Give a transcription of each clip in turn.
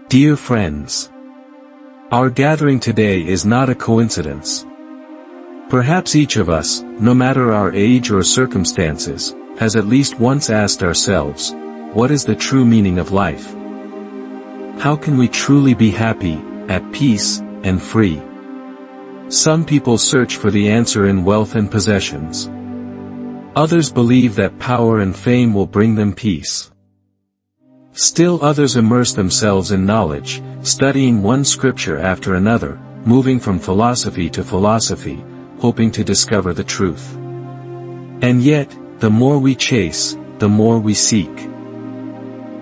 Dear friends, our gathering today is not a coincidence. Perhaps each of us, no matter our age or circumstances, has at least once asked ourselves, what is the true meaning of life? How can we truly be happy, at peace, and free? Some people search for the answer in wealth and possessions. Others believe that power and fame will bring them peace. Still others immerse themselves in knowledge, studying one scripture after another, moving from philosophy to philosophy, hoping to discover the truth. And yet, the more we chase, the more we seek.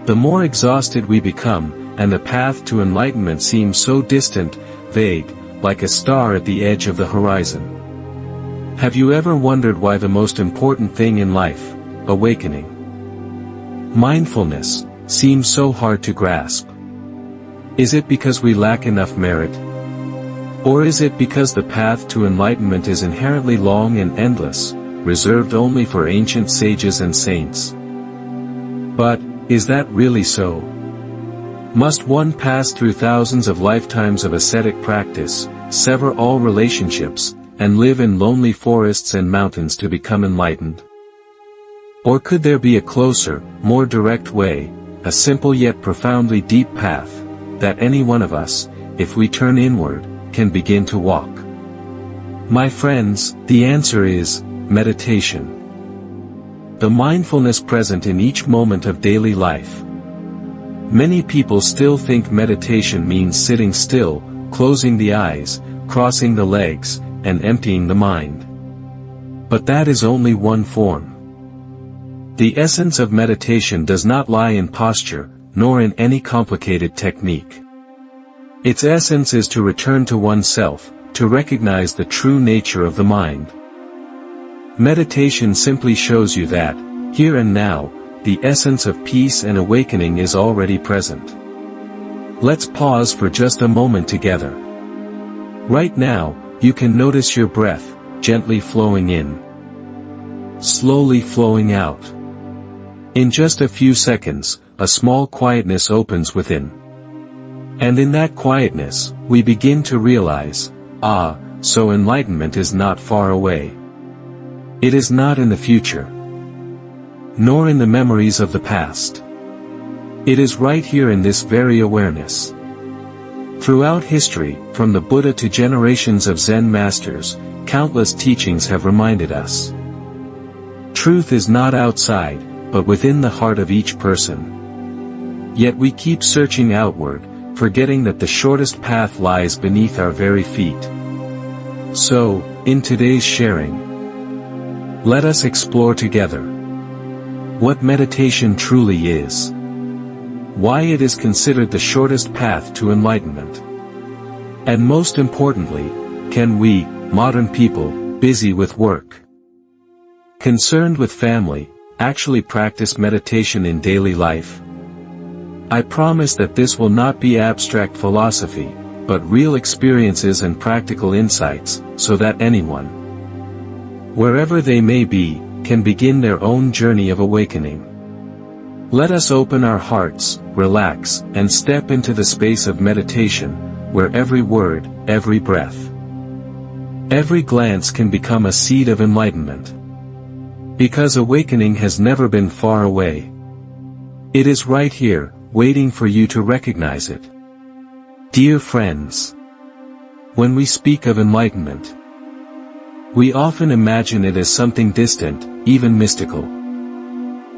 The more exhausted we become, and the path to enlightenment seems so distant, vague, like a star at the edge of the horizon. Have you ever wondered why the most important thing in life, awakening, mindfulness, seems so hard to grasp? Is it because we lack enough merit? Or is it because the path to enlightenment is inherently long and endless, reserved only for ancient sages and saints? But, is that really so? Must one pass through thousands of lifetimes of ascetic practice, sever all relationships, and live in lonely forests and mountains to become enlightened? Or could there be a closer, more direct way, a simple yet profoundly deep path, that any one of us, if we turn inward, can begin to walk? My friends, the answer is, meditation. The mindfulness present in each moment of daily life. Many people still think meditation means sitting still, closing the eyes, crossing the legs, and emptying the mind. But that is only one form. The essence of meditation does not lie in posture, nor in any complicated technique. Its essence is to return to oneself, to recognize the true nature of the mind. Meditation simply shows you that, here and now, the essence of peace and awakening is already present. Let's pause for just a moment together. Right now, you can notice your breath, gently flowing in, slowly flowing out. In just a few seconds, a small quietness opens within. And in that quietness, we begin to realize, so enlightenment is not far away. It is not in the future, nor in the memories of the past. It is right here in this very awareness. Throughout history, from the Buddha to generations of Zen masters, countless teachings have reminded us. Truth is not outside, but within the heart of each person. Yet we keep searching outward, forgetting that the shortest path lies beneath our very feet. So, in today's sharing, let us explore together what meditation truly is, why it is considered the shortest path to enlightenment, and most importantly, can we, modern people, busy with work, concerned with family, actually practice meditation in daily life? I promise that this will not be abstract philosophy, but real experiences and practical insights, so that anyone, wherever they may be, can begin their own journey of awakening. Let us open our hearts, relax, and step into the space of meditation, where every word, every breath, every glance can become a seed of enlightenment. Because awakening has never been far away. It is right here, waiting for you to recognize it. Dear friends, when we speak of enlightenment, we often imagine it as something distant, even mystical.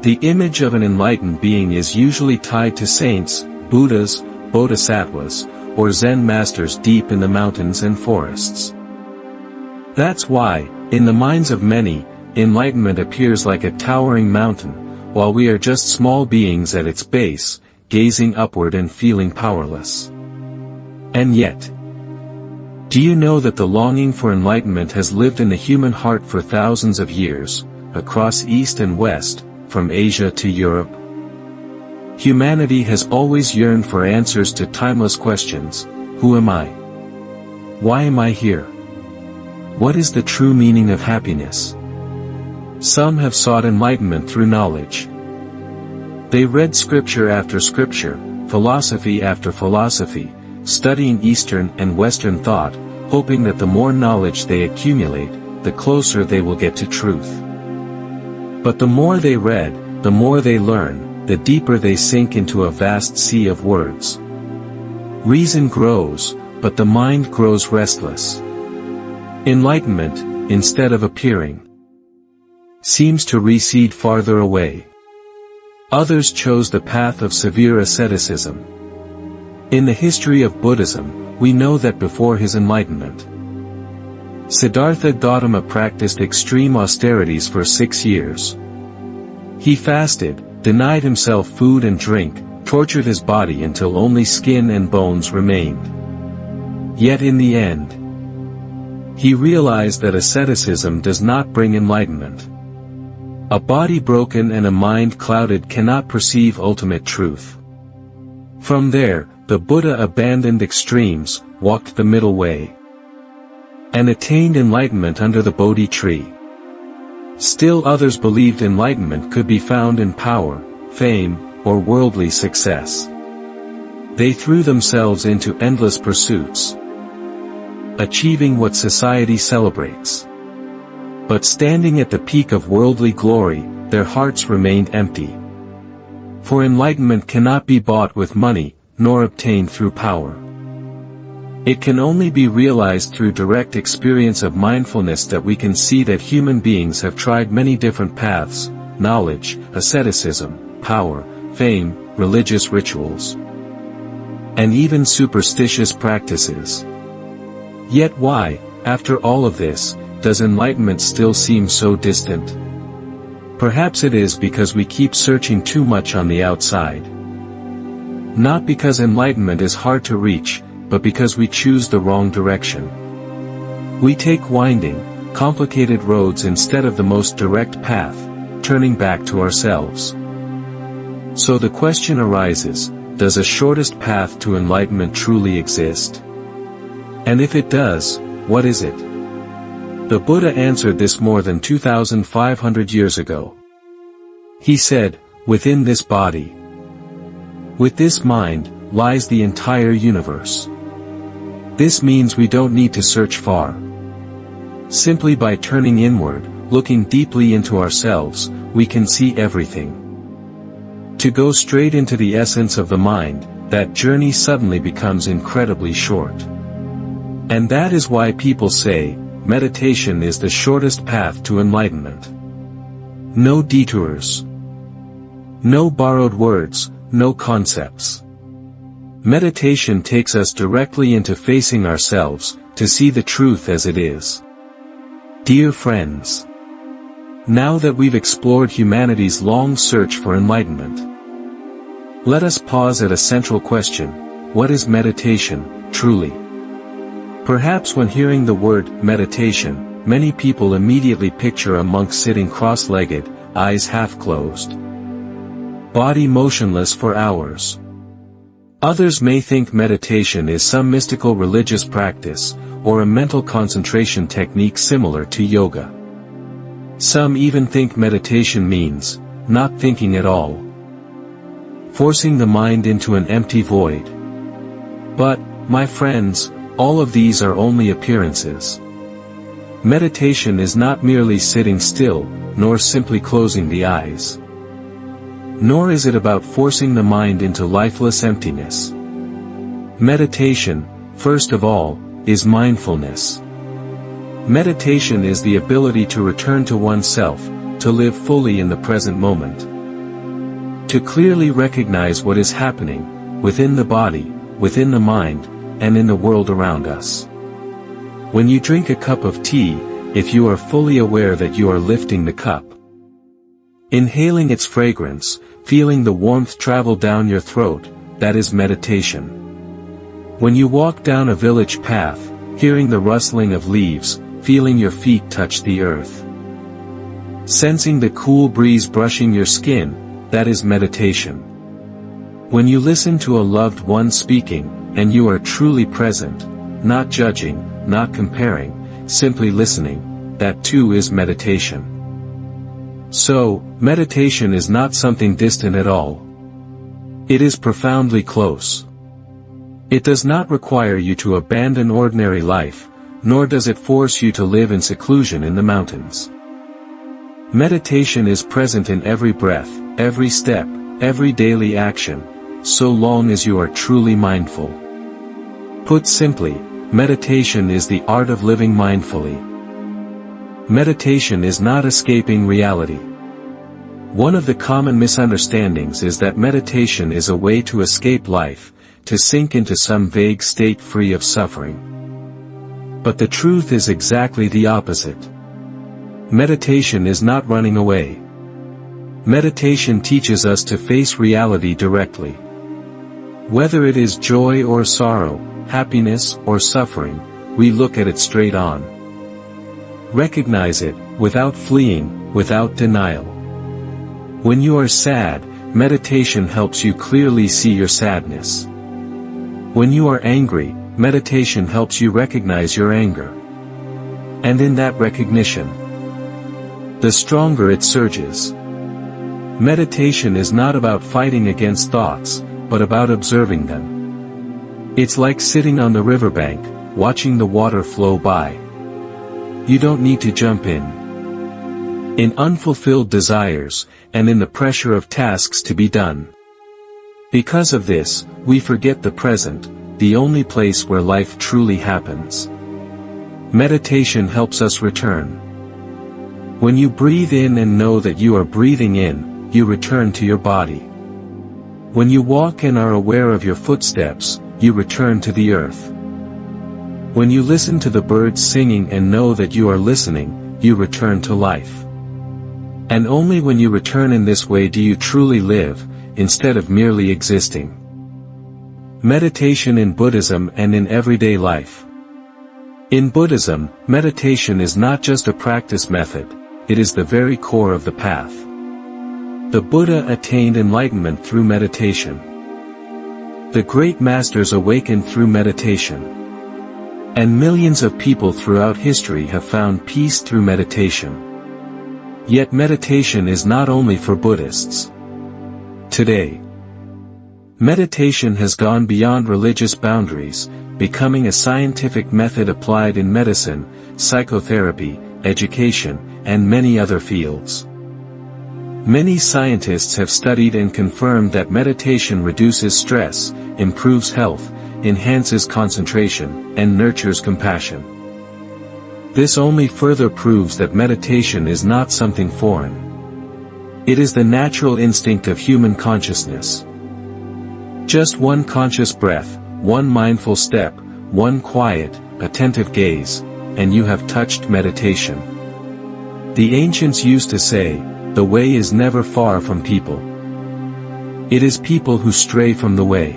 The image of an enlightened being is usually tied to saints, Buddhas, Bodhisattvas, or Zen masters deep in the mountains and forests. That's why, in the minds of many, enlightenment appears like a towering mountain, while we are just small beings at its base, gazing upward and feeling powerless. And yet, do you know that the longing for enlightenment has lived in the human heart for thousands of years, across East and West, from Asia to Europe? Humanity has always yearned for answers to timeless questions. Who am I? Why am I here? What is the true meaning of happiness? Some have sought enlightenment through knowledge. They read scripture after scripture, philosophy after philosophy, studying Eastern and Western thought, hoping that the more knowledge they accumulate, the closer they will get to truth. But the more they read, the more they learn, the deeper they sink into a vast sea of words. Reason grows, but the mind grows restless. Enlightenment, instead of appearing, seems to recede farther away. Others chose the path of severe asceticism. In the history of Buddhism, we know that before his enlightenment, Siddhartha Gautama practiced extreme austerities for 6 years. He fasted, denied himself food and drink, tortured his body until only skin and bones remained. Yet in the end, he realized that asceticism does not bring enlightenment. A body broken and a mind clouded cannot perceive ultimate truth. From there, the Buddha abandoned extremes, walked the middle way, and attained enlightenment under the Bodhi tree. Still others believed enlightenment could be found in power, fame, or worldly success. They threw themselves into endless pursuits, achieving what society celebrates. But standing at the peak of worldly glory, their hearts remained empty. For enlightenment cannot be bought with money, nor obtained through power. It can only be realized through direct experience of mindfulness. That we can see that human beings have tried many different paths: knowledge, asceticism, power, fame, religious rituals, and even superstitious practices. Yet why, after all of this, does enlightenment still seem so distant? Perhaps it is because we keep searching too much on the outside. Not because enlightenment is hard to reach, but because we choose the wrong direction. We take winding, complicated roads instead of the most direct path, turning back to ourselves. So the question arises, does a shortest path to enlightenment truly exist? And if it does, what is it? The Buddha answered this more than 2,500 years ago. He said, "Within this body, with this mind, lies the entire universe." This means we don't need to search far. Simply by turning inward, looking deeply into ourselves, we can see everything. To go straight into the essence of the mind, that journey suddenly becomes incredibly short. And that is why people say, meditation is the shortest path to enlightenment. No detours. No borrowed words, no concepts. Meditation takes us directly into facing ourselves, to see the truth as it is. Dear friends, now that we've explored humanity's long search for enlightenment, let us pause at a central question: what is meditation, truly? Perhaps when hearing the word meditation, many people immediately picture a monk sitting cross-legged, eyes half-closed, body motionless for hours. Others may think meditation is some mystical religious practice, or a mental concentration technique similar to yoga. Some even think meditation means not thinking at all, forcing the mind into an empty void. But, my friends, all of these are only appearances. Meditation is not merely sitting still, nor simply closing the eyes. Nor is it about forcing the mind into lifeless emptiness. Meditation, first of all, is mindfulness. Meditation is the ability to return to oneself, to live fully in the present moment. To clearly recognize what is happening, within the body, within the mind, and in the world around us. When you drink a cup of tea, if you are fully aware that you are lifting the cup, inhaling its fragrance, feeling the warmth travel down your throat, that is meditation. When you walk down a village path, hearing the rustling of leaves, feeling your feet touch the earth, sensing the cool breeze brushing your skin, that is meditation. When you listen to a loved one speaking, and you are truly present, not judging, not comparing, simply listening, that too is meditation. So, meditation is not something distant at all. It is profoundly close. It does not require you to abandon ordinary life, nor does it force you to live in seclusion in the mountains. Meditation is present in every breath, every step, every daily action, so long as you are truly mindful. Put simply, meditation is the art of living mindfully. Meditation is not escaping reality. One of the common misunderstandings is that meditation is a way to escape life, to sink into some vague state free of suffering. But the truth is exactly the opposite. Meditation is not running away. Meditation teaches us to face reality directly. Whether it is joy or sorrow, happiness or suffering, we look at it straight on. Recognize it, without fleeing, without denial. When you are sad, meditation helps you clearly see your sadness. When you are angry, meditation helps you recognize your anger. And in that recognition, the stronger it surges. Meditation is not about fighting against thoughts, but about observing them. It's like sitting on the riverbank, watching the water flow by. You don't need to jump in unfulfilled desires, and in the pressure of tasks to be done. Because of this, we forget the present, the only place where life truly happens. Meditation helps us return. When you breathe in and know that you are breathing in, you return to your body. When you walk and are aware of your footsteps, you return to the earth. When you listen to the birds singing and know that you are listening, you return to life. And only when you return in this way do you truly live, instead of merely existing. Meditation in Buddhism and in everyday life. In Buddhism, meditation is not just a practice method, it is the very core of the path. The Buddha attained enlightenment through meditation. The great masters awakened through meditation. And millions of people throughout history have found peace through meditation. Yet meditation is not only for Buddhists. Today, meditation has gone beyond religious boundaries, becoming a scientific method applied in medicine, psychotherapy, education, and many other fields. Many scientists have studied and confirmed that meditation reduces stress, improves health, enhances concentration, and nurtures compassion. This only further proves that meditation is not something foreign. It is the natural instinct of human consciousness. Just one conscious breath, one mindful step, one quiet, attentive gaze, and you have touched meditation. The ancients used to say, "The way is never far from people. It is people who stray from the way."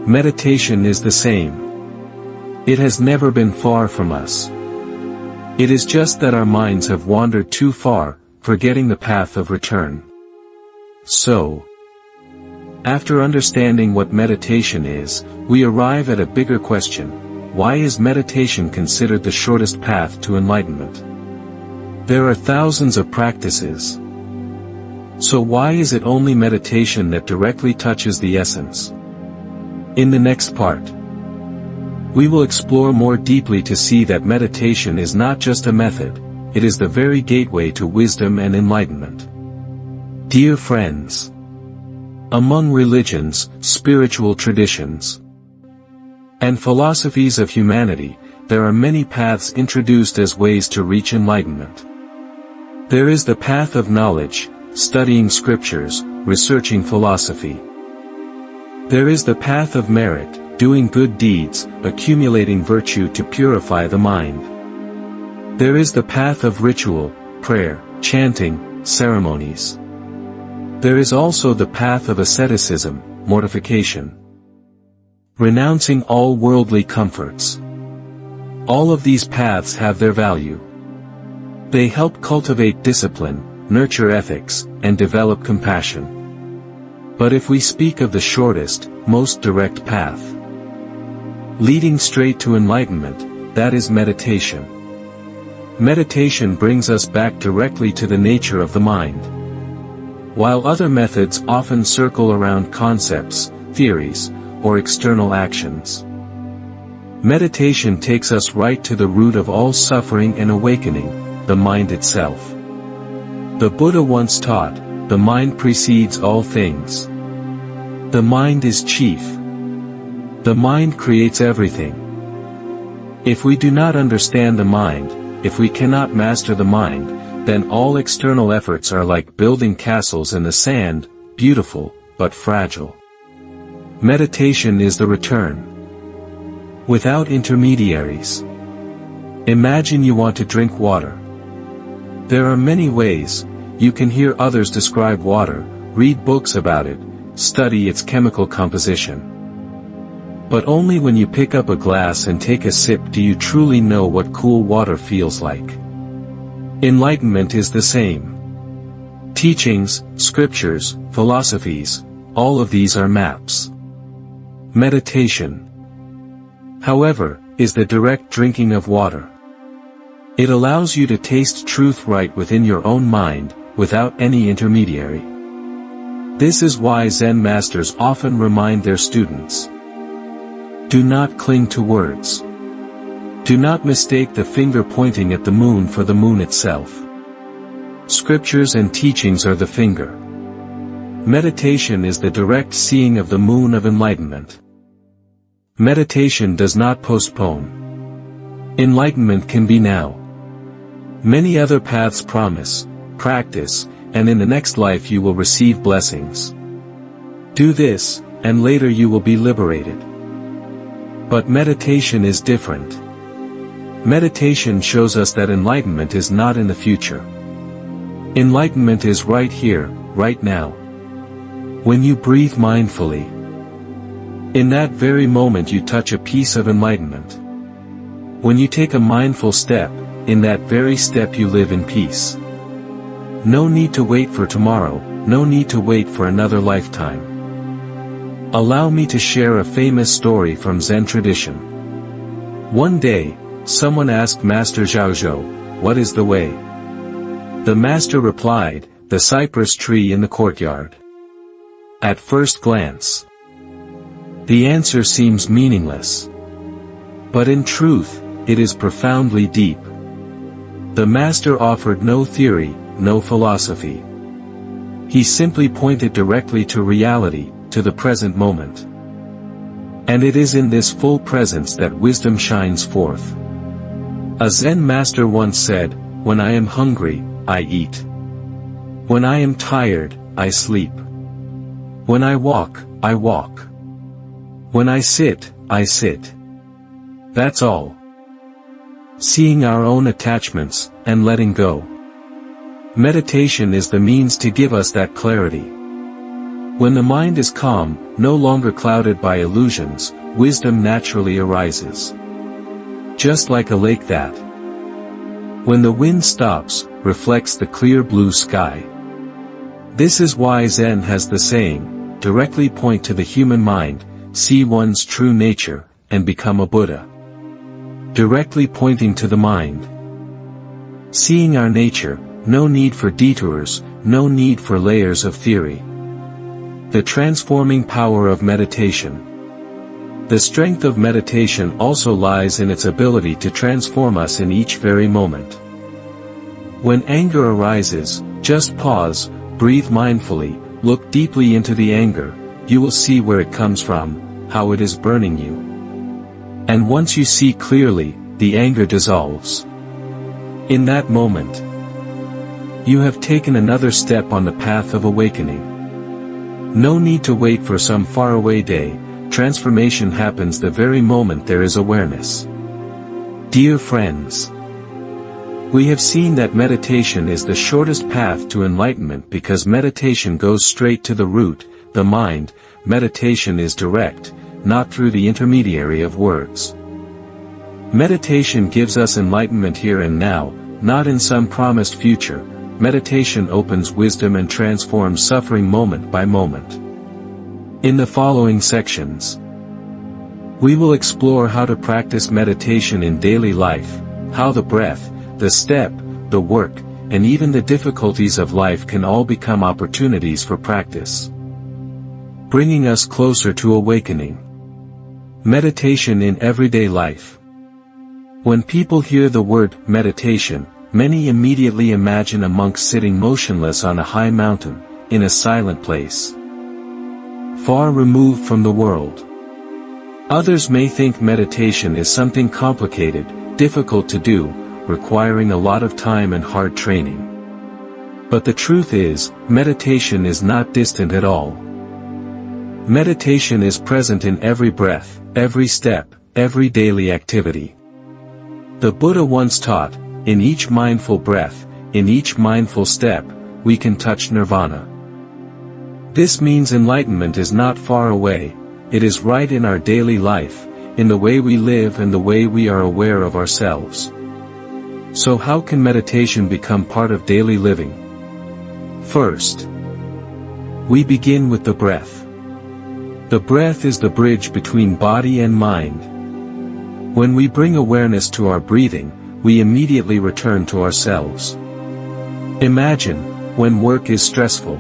Meditation is the same. It has never been far from us. It is just that our minds have wandered too far, forgetting the path of return. So, after understanding what meditation is, we arrive at a bigger question: why is meditation considered the shortest path to enlightenment? There are thousands of practices. So why is it only meditation that directly touches the essence? In the next part, we will explore more deeply to see that meditation is not just a method, it is the very gateway to wisdom and enlightenment. Dear friends, among religions, spiritual traditions, and philosophies of humanity, there are many paths introduced as ways to reach enlightenment. There is the path of knowledge, studying scriptures, researching philosophy. There is the path of merit, doing good deeds, accumulating virtue to purify the mind. There is the path of ritual, prayer, chanting, ceremonies. There is also the path of asceticism, mortification, renouncing all worldly comforts. All of these paths have their value. They help cultivate discipline, nurture ethics, and develop compassion. But if we speak of the shortest, most direct path, leading straight to enlightenment, that is meditation. Meditation brings us back directly to the nature of the mind. while other methods often circle around concepts, theories, or external actions. Meditation takes us right to the root of all suffering and awakening, the mind itself. The Buddha once taught, the mind precedes all things. The mind is chief. The mind creates everything. If we do not understand the mind, if we cannot master the mind, then all external efforts are like building castles in the sand, beautiful, but fragile. Meditation is the return. Without intermediaries. Imagine you want to drink water. There are many ways. You can hear others describe water, read books about it, study its chemical composition. But only when you pick up a glass and take a sip do you truly know what cool water feels like. Enlightenment is the same. Teachings, scriptures, philosophies, all of these are maps. Meditation, however, is the direct drinking of water. It allows you to taste truth right within your own mind, without any intermediary. This is why Zen masters often remind their students. Do not cling to words. Do not mistake the finger pointing at the moon for the moon itself. Scriptures and teachings are the finger. Meditation is the direct seeing of the moon of enlightenment. Meditation does not postpone. Enlightenment can be now. Many other paths promise, practice, and in the next life you will receive blessings. Do this, and later you will be liberated. But meditation is different. Meditation shows us that enlightenment is not in the future. Enlightenment is right here, right now. When you breathe mindfully, in that very moment you touch a piece of enlightenment. When you take a mindful step, in that very step you live in peace. No need to wait for tomorrow, no need to wait for another lifetime. Allow me to share a famous story from Zen tradition. One day, someone asked Master Zhaozhou, "What is the way?" The master replied, "The cypress tree in the courtyard." At first glance, the answer seems meaningless. But in truth, it is profoundly deep. The master offered no theory, no philosophy. He simply pointed directly to reality, to the present moment. And it is in this full presence that wisdom shines forth. A Zen master once said, "When I am hungry, I eat. When I am tired, I sleep. When I walk, I walk. When I sit, I sit. That's all." Seeing our own attachments, and letting go. Meditation is the means to give us that clarity. When the mind is calm, no longer clouded by illusions, wisdom naturally arises. Just like a lake that, when the wind stops, reflects the clear blue sky. This is why Zen has the saying, directly point to the human mind, see one's true nature, and become a Buddha. Directly pointing to the mind. Seeing our nature, no need for detours, no need for layers of theory. The transforming power of meditation. The strength of meditation also lies in its ability to transform us in each very moment. When anger arises, just pause, breathe mindfully, look deeply into the anger, you will see where it comes from, how it is burning you. And once you see clearly, the anger dissolves. In that moment, you have taken another step on the path of awakening. No need to wait for some faraway day, transformation happens the very moment there is awareness. Dear friends, we have seen that meditation is the shortest path to enlightenment because meditation goes straight to the root, the mind. Meditation is direct, not through the intermediary of words. Meditation gives us enlightenment here and now, not in some promised future. Meditation opens wisdom and transforms suffering moment by moment. In the following sections, we will explore how to practice meditation in daily life, how the breath, the step, the work, and even the difficulties of life can all become opportunities for practice, bringing us closer to awakening. Meditation in everyday life. When people hear the word meditation, many immediately imagine a monk sitting motionless on a high mountain, in a silent place, far removed from the world. Others may think meditation is something complicated, difficult to do, requiring a lot of time and hard training. But the truth is, meditation is not distant at all. Meditation is present in every breath, every step, every daily activity. The Buddha once taught, in each mindful breath, in each mindful step, we can touch nirvana. This means enlightenment is not far away, it is right in our daily life, in the way we live and the way we are aware of ourselves. So how can meditation become part of daily living? First, we begin with the breath. The breath is the bridge between body and mind. When we bring awareness to our breathing, we immediately return to ourselves. Imagine, when work is stressful,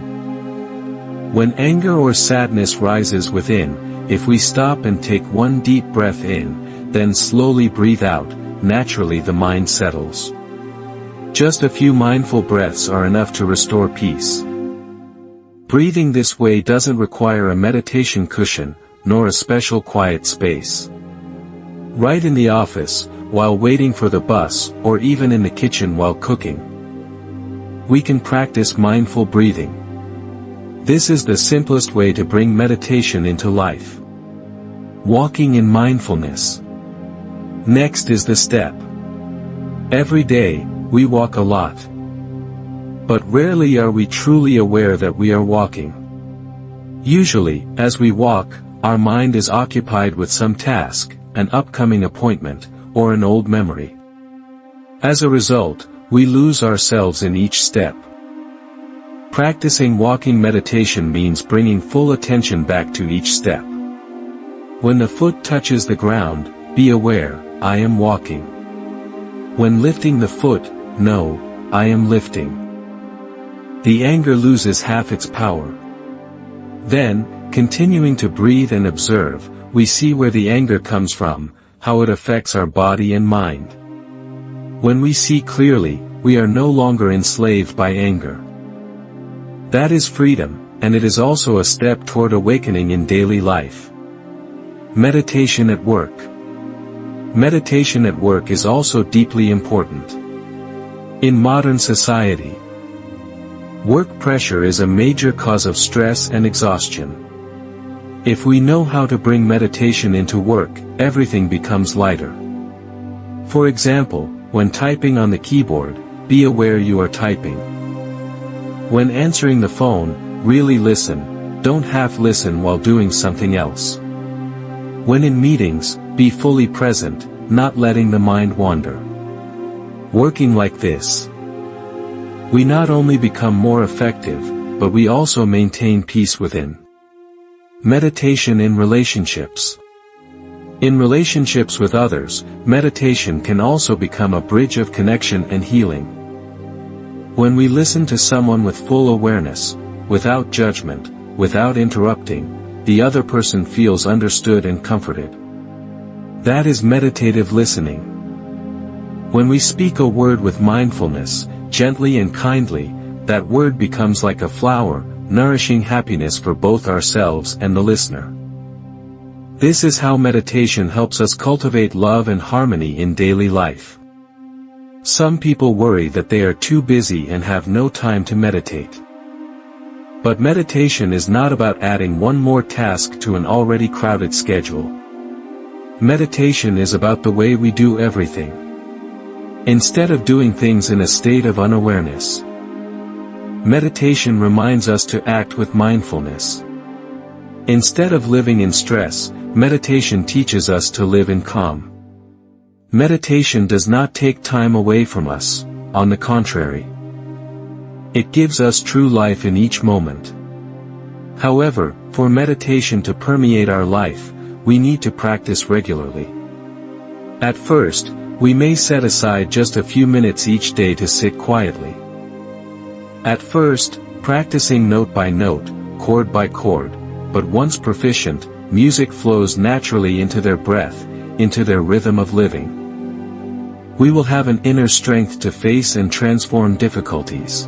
when anger or sadness rises within, if we stop and take one deep breath in, then slowly breathe out, naturally the mind settles. Just a few mindful breaths are enough to restore peace. Breathing this way doesn't require a meditation cushion, nor a special quiet space. Right in the office, while waiting for the bus, or even in the kitchen while cooking, we can practice mindful breathing. This is the simplest way to bring meditation into life. Walking in mindfulness. Next is the step. Every day, we walk a lot. But rarely are we truly aware that we are walking. Usually, as we walk, our mind is occupied with some task, an upcoming appointment, or an old memory. As a result, we lose ourselves in each step. Practicing walking meditation means bringing full attention back to each step. When the foot touches the ground, be aware, I am walking. When lifting the foot, know, I am lifting. The anger loses half its power. Then, continuing to breathe and observe, we see where the anger comes from, how it affects our body and mind. When we see clearly, we are no longer enslaved by anger. That is freedom, and it is also a step toward awakening in daily life. Meditation at work. Meditation at work is also deeply important. In modern society, work pressure is a major cause of stress and exhaustion. If we know how to bring meditation into work, everything becomes lighter. For example, when typing on the keyboard, be aware you are typing. When answering the phone, really listen, don't half listen while doing something else. When in meetings, be fully present, not letting the mind wander. Working like this, we not only become more effective, but we also maintain peace within. Meditation in relationships. In relationships with others, meditation can also become a bridge of connection and healing. When we listen to someone with full awareness, without judgment, without interrupting, the other person feels understood and comforted. That is meditative listening. When we speak a word with mindfulness, gently and kindly, that word becomes like a flower, nourishing happiness for both ourselves and the listener. This is how meditation helps us cultivate love and harmony in daily life. Some people worry that they are too busy and have no time to meditate. But meditation is not about adding one more task to an already crowded schedule. Meditation is about the way we do everything. Instead of doing things in a state of unawareness, meditation reminds us to act with mindfulness. Instead of living in stress, meditation teaches us to live in calm. Meditation does not take time away from us, on the contrary. It gives us true life in each moment. However, for meditation to permeate our life, we need to practice regularly. At first, we may set aside just a few minutes each day to sit quietly. At first, practicing note by note, chord by chord, but once proficient, music flows naturally into their breath, into their rhythm of living. We will have an inner strength to face and transform difficulties.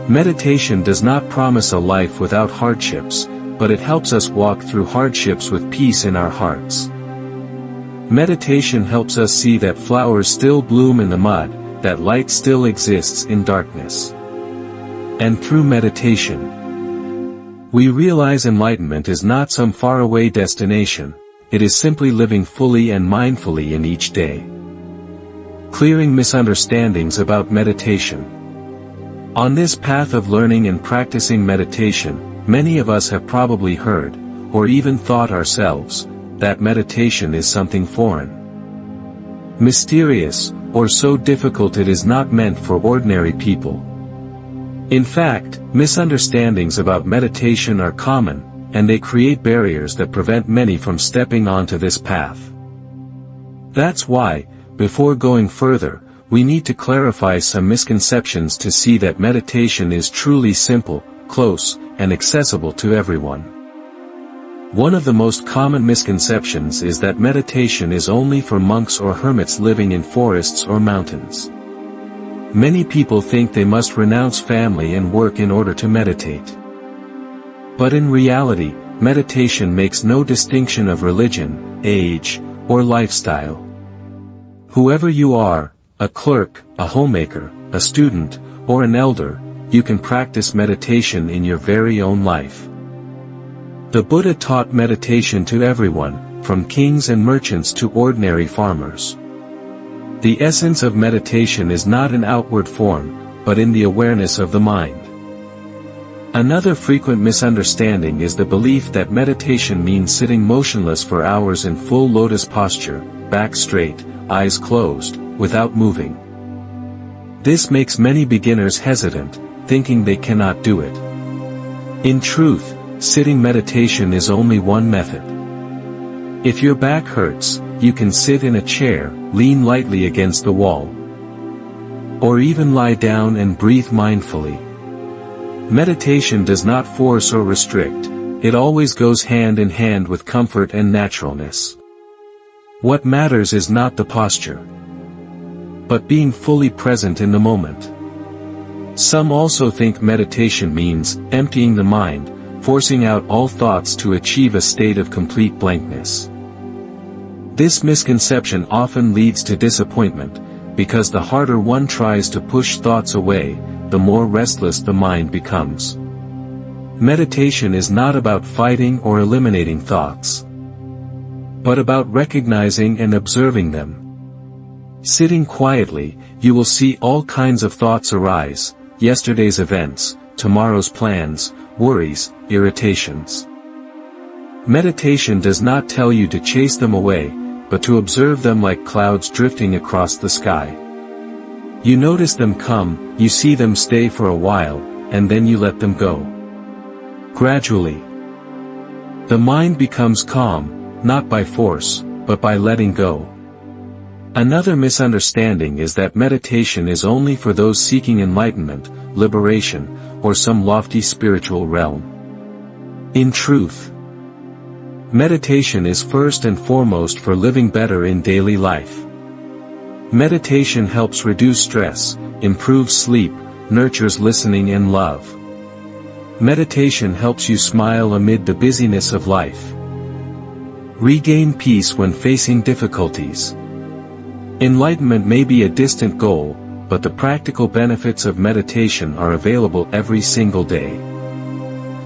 Meditation does not promise a life without hardships, but it helps us walk through hardships with peace in our hearts. Meditation helps us see that flowers still bloom in the mud, that light still exists in darkness. And through meditation, we realize enlightenment is not some faraway destination, it is simply living fully and mindfully in each day. Clearing misunderstandings about meditation. On this path of learning and practicing meditation, many of us have probably heard, or even thought ourselves, that meditation is something foreign, mysterious, or so difficult it is not meant for ordinary people. In fact, misunderstandings about meditation are common, and they create barriers that prevent many from stepping onto this path. That's why, before going further, we need to clarify some misconceptions to see that meditation is truly simple, close, and accessible to everyone. One of the most common misconceptions is that meditation is only for monks or hermits living in forests or mountains. Many people think they must renounce family and work in order to meditate. But in reality, meditation makes no distinction of religion, age, or lifestyle. Whoever you are, a clerk, a homemaker, a student, or an elder, you can practice meditation in your very own life. The Buddha taught meditation to everyone, from kings and merchants to ordinary farmers. The essence of meditation is not an outward form, but in the awareness of the mind. Another frequent misunderstanding is the belief that meditation means sitting motionless for hours in full lotus posture, back straight, eyes closed, without moving. This makes many beginners hesitant, thinking they cannot do it. In truth, sitting meditation is only one method. If your back hurts, you can sit in a chair, lean lightly against the wall, or even lie down and breathe mindfully. Meditation does not force or restrict, it always goes hand in hand with comfort and naturalness. What matters is not the posture, but being fully present in the moment. Some also think meditation means emptying the mind, forcing out all thoughts to achieve a state of complete blankness. This misconception often leads to disappointment, because the harder one tries to push thoughts away, the more restless the mind becomes. Meditation is not about fighting or eliminating thoughts, but about recognizing and observing them. Sitting quietly, you will see all kinds of thoughts arise, yesterday's events, tomorrow's plans, worries, irritations. Meditation does not tell you to chase them away, but to observe them like clouds drifting across the sky. You notice them come, you see them stay for a while, and then you let them go. Gradually, the mind becomes calm, not by force, but by letting go. Another misunderstanding is that meditation is only for those seeking enlightenment, liberation, or some lofty spiritual realm. In truth, meditation is first and foremost for living better in daily life. Meditation helps reduce stress, improves sleep, nurtures listening and love. Meditation helps you smile amid the busyness of life. Regain peace when facing difficulties. Enlightenment may be a distant goal, but the practical benefits of meditation are available every single day.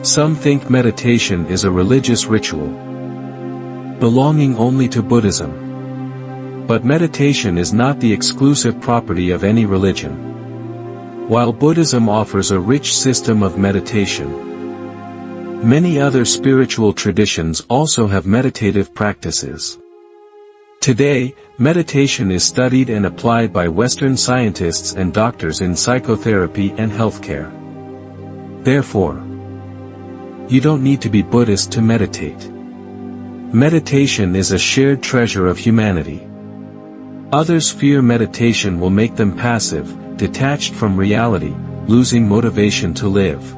Some think meditation is a religious ritual, belonging only to Buddhism. But meditation is not the exclusive property of any religion. While Buddhism offers a rich system of meditation, many other spiritual traditions also have meditative practices. Today, meditation is studied and applied by Western scientists and doctors in psychotherapy and healthcare. Therefore, you don't need to be Buddhist to meditate. Meditation is a shared treasure of humanity. Others fear meditation will make them passive, detached from reality, losing motivation to live.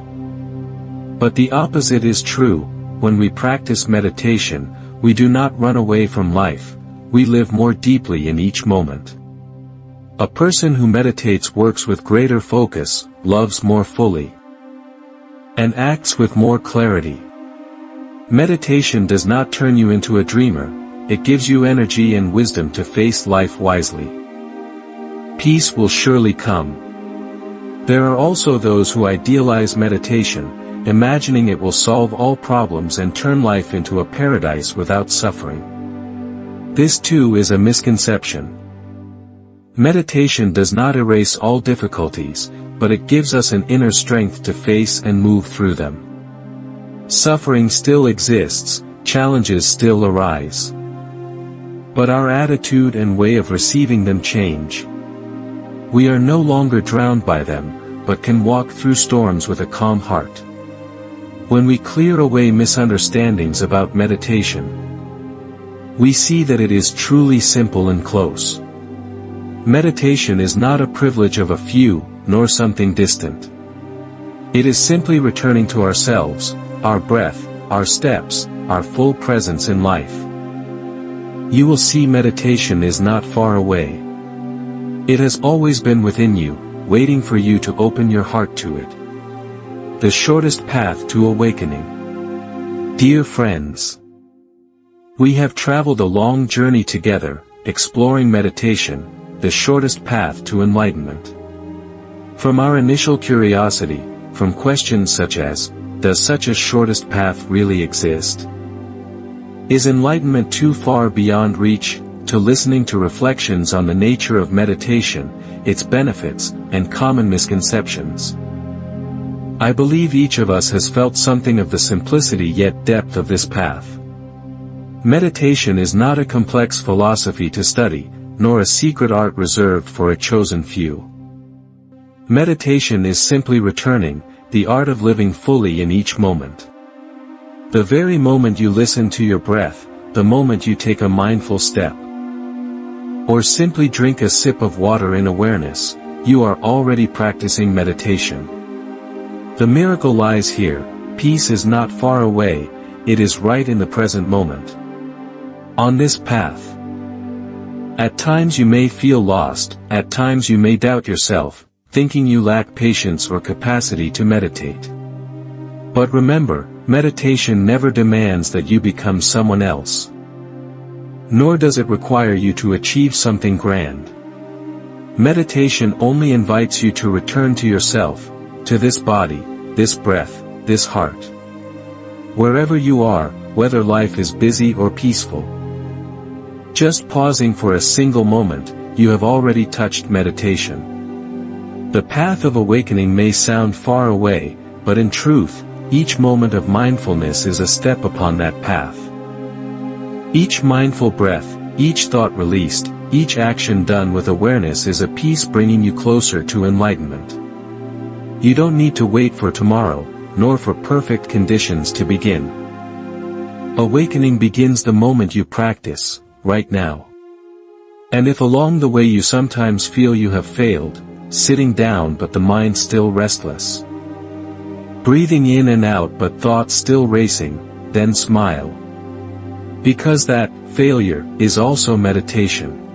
But the opposite is true. When we practice meditation, we do not run away from life, we live more deeply in each moment. A person who meditates works with greater focus, loves more fully, and acts with more clarity. Meditation does not turn you into a dreamer, it gives you energy and wisdom to face life wisely. Peace will surely come. There are also those who idealize meditation, imagining it will solve all problems and turn life into a paradise without suffering. This too is a misconception. Meditation does not erase all difficulties, but it gives us an inner strength to face and move through them. Suffering still exists, challenges still arise. But our attitude and way of receiving them change. We are no longer drowned by them, but can walk through storms with a calm heart. When we clear away misunderstandings about meditation, we see that it is truly simple and close. Meditation is not a privilege of a few, nor something distant. It is simply returning to ourselves, our breath, our steps, our full presence in life. You will see meditation is not far away. It has always been within you, waiting for you to open your heart to it. The shortest path to awakening. Dear friends, we have traveled a long journey together, exploring meditation, the shortest path to enlightenment. From our initial curiosity, from questions such as, does such a shortest path really exist? Is enlightenment too far beyond reach, to listening to reflections on the nature of meditation, its benefits, and common misconceptions. I believe each of us has felt something of the simplicity yet depth of this path. Meditation is not a complex philosophy to study, nor a secret art reserved for a chosen few. Meditation is simply returning, the art of living fully in each moment. The very moment you listen to your breath, the moment you take a mindful step, or simply drink a sip of water in awareness, you are already practicing meditation. The miracle lies here, peace is not far away, it is right in the present moment. On this path, at times you may feel lost, at times you may doubt yourself, thinking you lack patience or capacity to meditate. But remember, meditation never demands that you become someone else. Nor does it require you to achieve something grand. Meditation only invites you to return to yourself, to this body, this breath, this heart. Wherever you are, whether life is busy or peaceful. Just pausing for a single moment, you have already touched meditation. The path of awakening may sound far away, but in truth, each moment of mindfulness is a step upon that path. Each mindful breath, each thought released, each action done with awareness is a piece bringing you closer to enlightenment. You don't need to wait for tomorrow, nor for perfect conditions to begin. Awakening begins the moment you practice, right now. And if along the way you sometimes feel you have failed, sitting down but the mind still restless, breathing in and out but thoughts still racing, then smile. Because that, failure, is also meditation.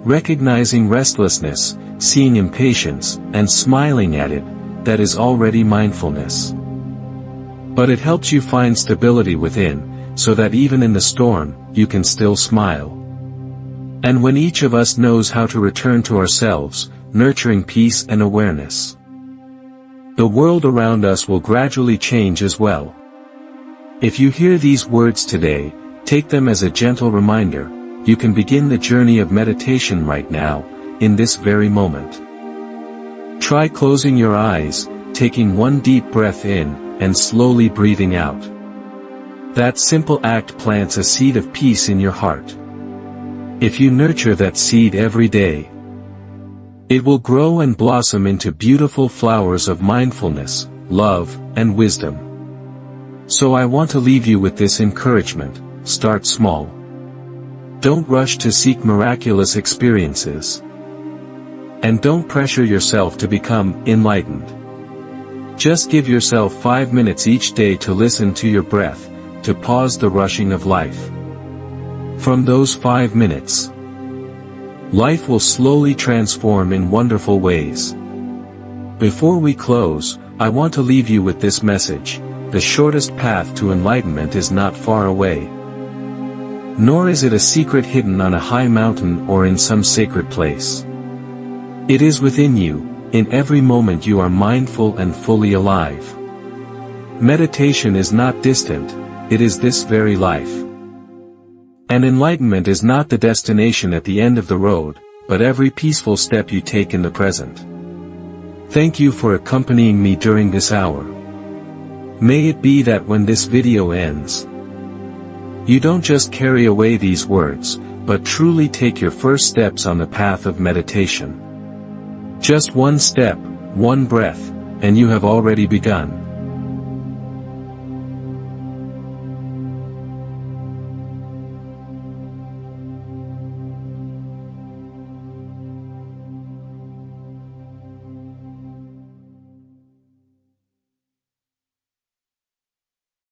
Recognizing restlessness, seeing impatience, and smiling at it, that is already mindfulness. But it helps you find stability within, so that even in the storm, you can still smile. And when each of us knows how to return to ourselves, nurturing peace and awareness, the world around us will gradually change as well. If you hear these words today, take them as a gentle reminder, you can begin the journey of meditation right now, in this very moment. Try closing your eyes, taking one deep breath in, and slowly breathing out. That simple act plants a seed of peace in your heart. If you nurture that seed every day, it will grow and blossom into beautiful flowers of mindfulness, love, and wisdom. So I want to leave you with this encouragement. Start small. Don't rush to seek miraculous experiences. And don't pressure yourself to become enlightened. Just give yourself 5 minutes each day to listen to your breath, to pause the rushing of life. From those 5 minutes, life will slowly transform in wonderful ways. Before we close, I want to leave you with this message: the shortest path to enlightenment is not far away. Nor is it a secret hidden on a high mountain or in some sacred place. It is within you, in every moment you are mindful and fully alive. Meditation is not distant, it is this very life. And enlightenment is not the destination at the end of the road, but every peaceful step you take in the present. Thank you for accompanying me during this hour. May it be that when this video ends, you don't just carry away these words, but truly take your first steps on the path of meditation. Just one step, one breath, and you have already begun.